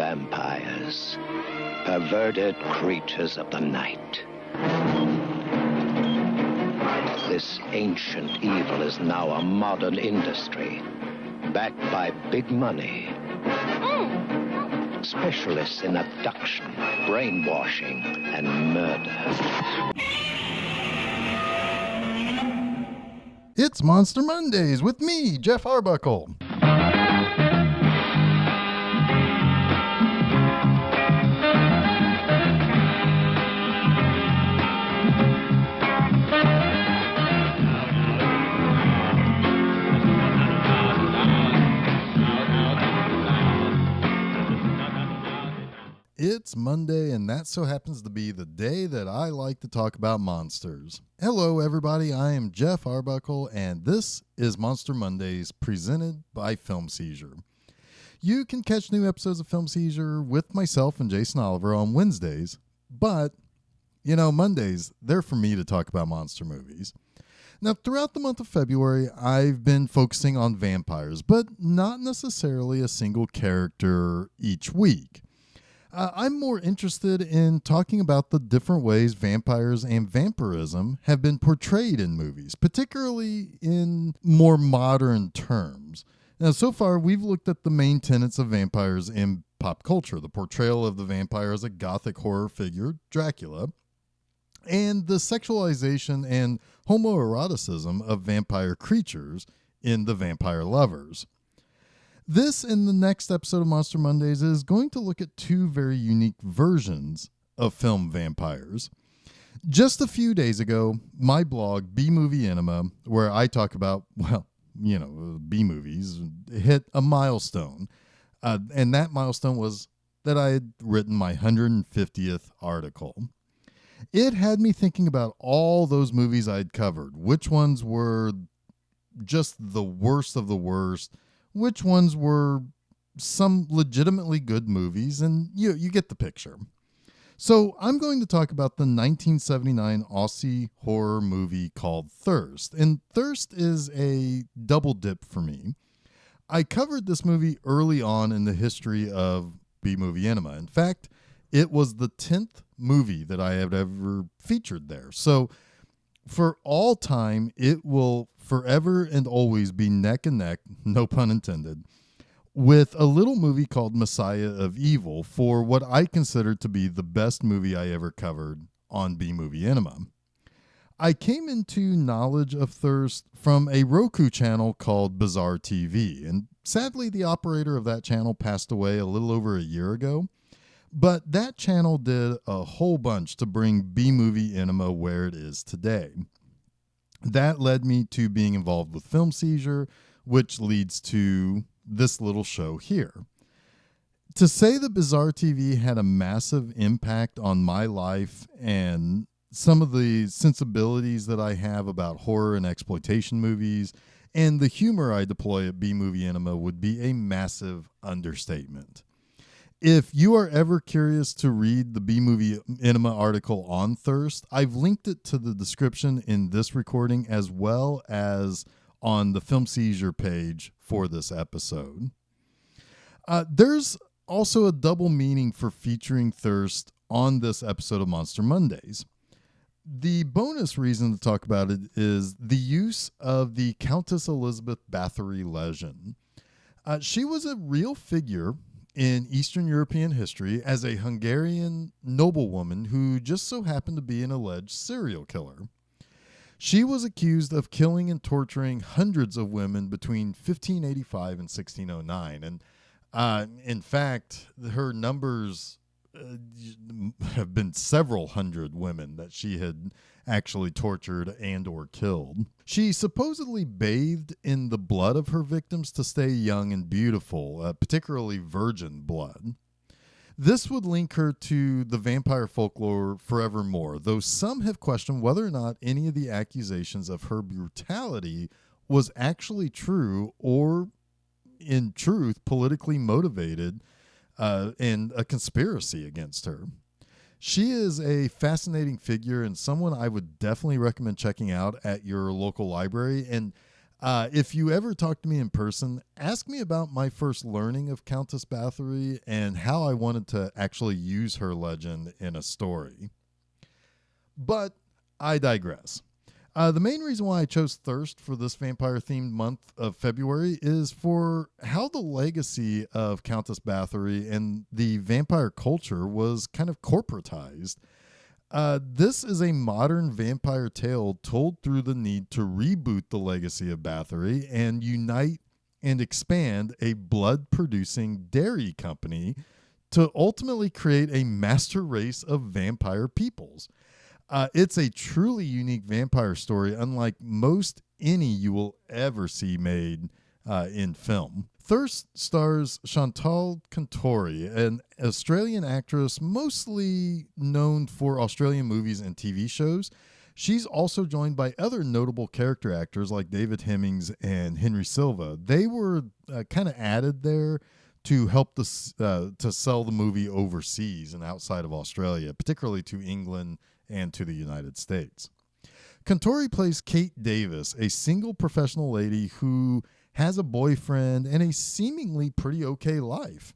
vampires, perverted creatures of the night. This ancient evil is now a modern industry, backed by big money. Specialists in abduction, brainwashing, and murder. It's Monster Mondays with me, Geoff Arbuckle. It's Monday, and that so happens to be the day that I like to talk about monsters. Hello, everybody. I am Geoff Arbuckle, and this is Monster Mondays presented by Film Seizure. You can catch new episodes of Film Seizure with myself and Jason Oliver on Wednesdays, but, Mondays, they're for me to talk about monster movies. Now, throughout the month of February, I've been focusing on vampires, but not necessarily a single character each week. I'm more interested in talking about the different ways vampires and vampirism have been portrayed in movies, particularly in more modern terms. Now, so far, we've looked at the main tenets of vampires in pop culture, the portrayal of the vampire as a gothic horror figure, Dracula, and the sexualization and homoeroticism of vampire creatures in The Vampire Lovers. This and the next episode of Monster Mondays is going to look at two very unique versions of film vampires. Just a few days ago, my blog, B-Movie Enema, where I talk about, B-movies, hit a milestone. And that milestone was that I had written my 150th article. It had me thinking about all those movies I'd covered, which ones were just the worst of the worst, which ones were some legitimately good movies, and you get the picture. So I'm going to talk about the 1979 Aussie horror movie called Thirst. And Thirst is a double dip for me. I covered this movie early on in the history of B-Movie Enema. In fact, it was the 10th movie that I have ever featured there. So for all time, it will forever and always be neck and neck, no pun intended, with a little movie called Messiah of Evil for what I consider to be the best movie I ever covered on B-Movie Enema. I came into knowledge of Thirst from a Roku channel called Bizarre TV, and sadly the operator of that channel passed away a little over a year ago. But that channel did a whole bunch to bring B-Movie Enema where it is today. That led me to being involved with Film Seizure, which leads to this little show here. To say that Bizarre TV had a massive impact on my life and some of the sensibilities that I have about horror and exploitation movies and the humor I deploy at B-Movie Enema would be a massive understatement. If you are ever curious to read the B-Movie Enema article on Thirst, I've linked it to the description in this recording as well as on the Film Seizure page for this episode. There's also a double meaning for featuring Thirst on this episode of Monster Mondays. The bonus reason to talk about it is the use of the Countess Elizabeth Bathory legend. She was a real figure in Eastern European history as a Hungarian noblewoman who just so happened to be an alleged serial killer. She was accused of killing and torturing hundreds of women between 1585 and 1609. And in fact, her numbers have been several hundred women that she had actually tortured and or killed. She supposedly bathed in the blood of her victims to stay young and beautiful, particularly virgin blood. This would link her to the vampire folklore forevermore, though some have questioned whether or not any of the accusations of her brutality was actually true or, in truth, politically motivated and a conspiracy against her. She is a fascinating figure and someone I would definitely recommend checking out at your local library. And If you ever talk to me in person, ask me about my first learning of Countess Bathory and how I wanted to actually use her legend in a story. But I digress. The main reason why I chose Thirst for this vampire-themed month of February is for how the legacy of Countess Bathory and the vampire culture was kind of corporatized. This is a modern vampire tale told through the need to reboot the legacy of Bathory and unite and expand a blood-producing dairy company to ultimately create a master race of vampire peoples. It's a truly unique vampire story, unlike most any you will ever see made in film. Thirst stars Chantal Tori, an Australian actress mostly known for Australian movies and TV shows. She's also joined by other notable character actors like David Hemmings and Henry Silva. They were kind of added there to help to sell the movie overseas and outside of Australia, particularly to England and to the United States. Contori plays Kate Davis, a single professional lady who has a boyfriend and a seemingly pretty okay life.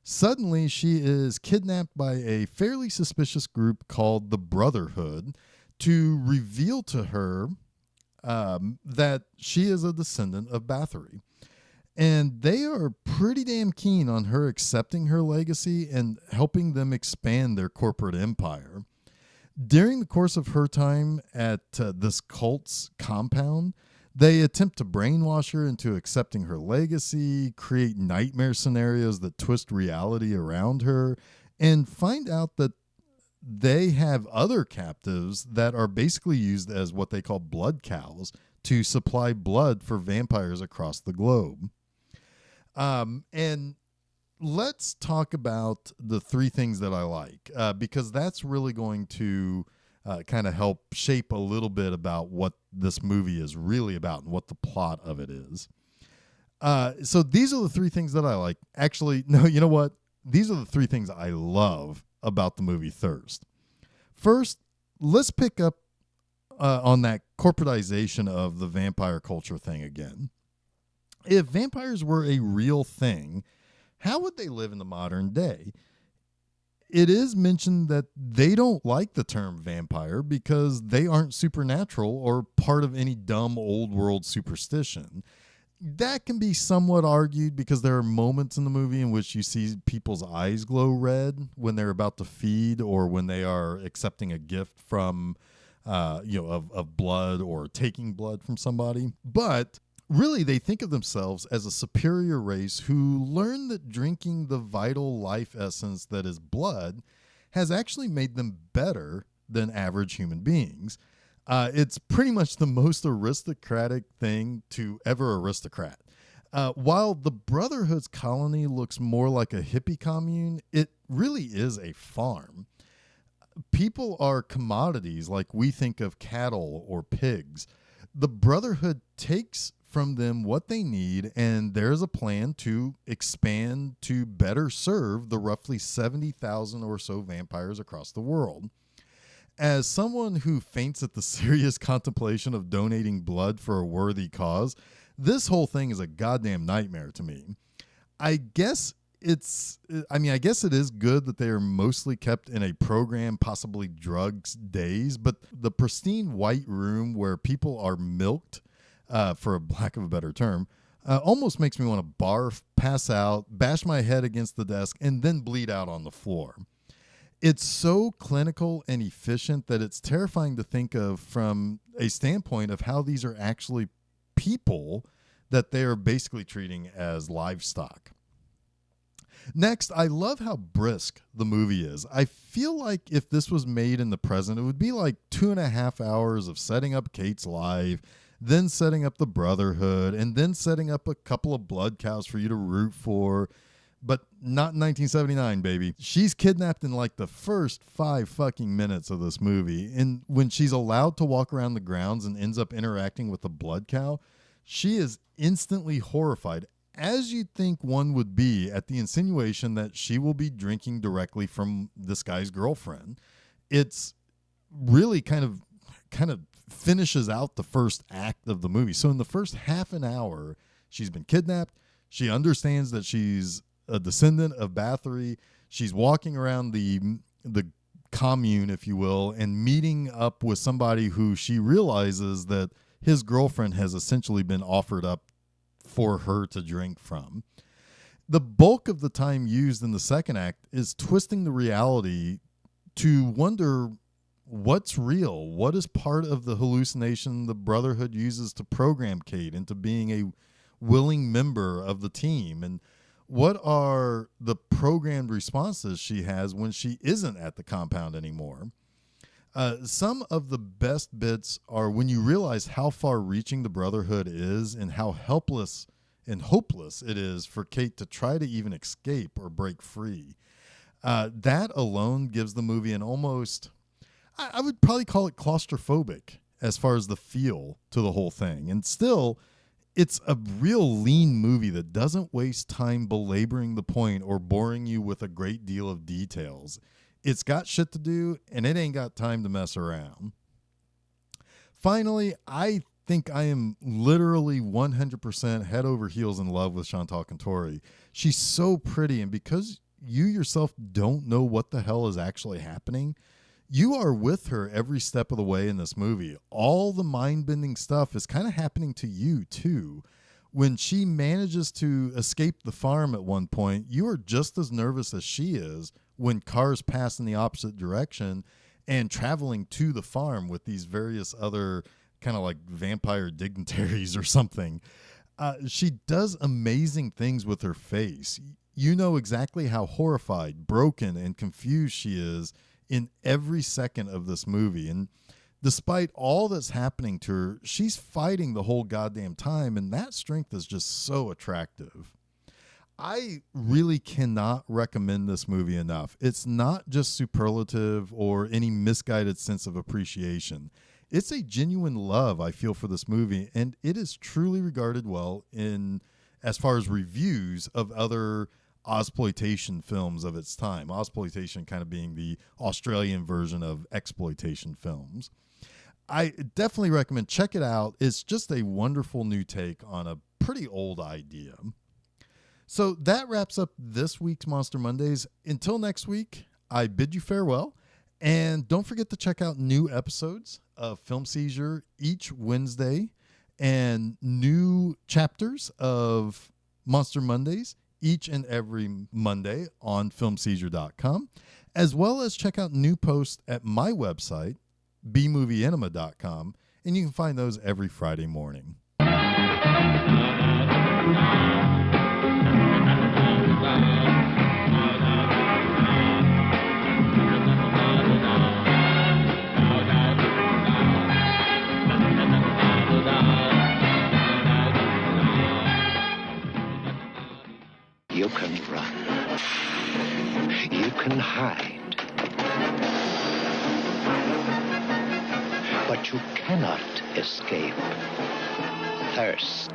Suddenly, she is kidnapped by a fairly suspicious group called the Brotherhood to reveal to her that she is a descendant of Bathory. And they are pretty damn keen on her accepting her legacy and helping them expand their corporate empire. During the course of her time at this cult's compound, they attempt to brainwash her into accepting her legacy, create nightmare scenarios that twist reality around her, and find out that they have other captives that are basically used as what they call blood cows to supply blood for vampires across the globe. And let's talk about the three things that I like, because that's really going to kind of help shape a little bit about what this movie is really about and what the plot of it is. So these are the three things that I like. Actually, no, you know what? These are the three things I love about the movie Thirst. First, let's pick up on that corporatization of the vampire culture thing again. If vampires were a real thing, how would they live in the modern day? It is mentioned that they don't like the term vampire because they aren't supernatural or part of any dumb old world superstition. That can be somewhat argued because there are moments in the movie in which you see people's eyes glow red when they're about to feed or when they are accepting a gift from, of blood or taking blood from somebody. But really, they think of themselves as a superior race who learn that drinking the vital life essence that is blood has actually made them better than average human beings. It's pretty much the most aristocratic thing to ever aristocrat. While the Brotherhood's colony looks more like a hippie commune, it really is a farm. People are commodities like we think of cattle or pigs. The Brotherhood takes from them what they need, and there's a plan to expand to better serve the roughly 70,000 or so vampires across the world. As someone who faints at the serious contemplation of donating blood for a worthy cause, this whole thing is a goddamn nightmare to me. I guess it is good that they are mostly kept in a program, possibly drugs days, but the pristine white room where people are milked, for a lack of a better term, almost makes me want to barf, pass out, bash my head against the desk, and then bleed out on the floor. It's so clinical and efficient that it's terrifying to think of from a standpoint of how these are actually people that they are basically treating as livestock. Next, I love how brisk the movie is. I feel like if this was made in the present, it would be like 2.5 hours of setting up Kate's life, then setting up the Brotherhood, and then setting up a couple of blood cows for you to root for. But not in 1979, baby. She's kidnapped in like the first 5 fucking minutes of this movie. And when she's allowed to walk around the grounds and ends up interacting with the blood cow, she is instantly horrified, as you'd think one would be at the insinuation that she will be drinking directly from this guy's girlfriend. It's really kind of finishes out the first act of the movie. So in the first half an hour, she's been kidnapped. She understands that she's a descendant of Bathory. She's walking around the commune, if you will, and meeting up with somebody who she realizes that his girlfriend has essentially been offered up for her to drink from. The bulk of the time used in the second act is twisting the reality to wonder what's real, what is part of the hallucination the Brotherhood uses to program Kate into being a willing member of the team, and what are the programmed responses she has when she isn't at the compound anymore. Some of the best bits are when you realize how far-reaching the Brotherhood is and how helpless and hopeless it is for Kate to try to even escape or break free. That alone gives the movie an almost, I would probably call it claustrophobic as far as the feel to the whole thing. And still, it's a real lean movie that doesn't waste time belaboring the point or boring you with a great deal of details. It's got shit to do, and it ain't got time to mess around. Finally, I think I am literally 100% head over heels in love with Chantal Tori. She's so pretty, and because you yourself don't know what the hell is actually happening, you are with her every step of the way in this movie. All the mind-bending stuff is kind of happening to you, too. When she manages to escape the farm at one point, you are just as nervous as she is when cars pass in the opposite direction and traveling to the farm with these various other kind of like vampire dignitaries or something. She does amazing things with her face. You know exactly how horrified, broken, and confused she is in every second of this movie. And despite all that's happening to her, she's fighting the whole goddamn time, and that strength is just so attractive. I really cannot recommend this movie enough. It's not just superlative or any misguided sense of appreciation. It's a genuine love I feel for this movie, and it is truly regarded well in as far as reviews of other Ozploitation films of its time. Ozploitation kind of being the Australian version of exploitation films. I definitely recommend check it out. It's just a wonderful new take on a pretty old idea. So that wraps up this week's Monster Mondays. Until next week, I bid you farewell. And don't forget to check out new episodes of Film Seizure each Wednesday and new chapters of Monster Mondays each and every Monday on filmseizure.com, as well as check out new posts at my website, B-Movie Enema.com, and you can find those every Friday morning. You can run. You can hide. But you cannot escape thirst.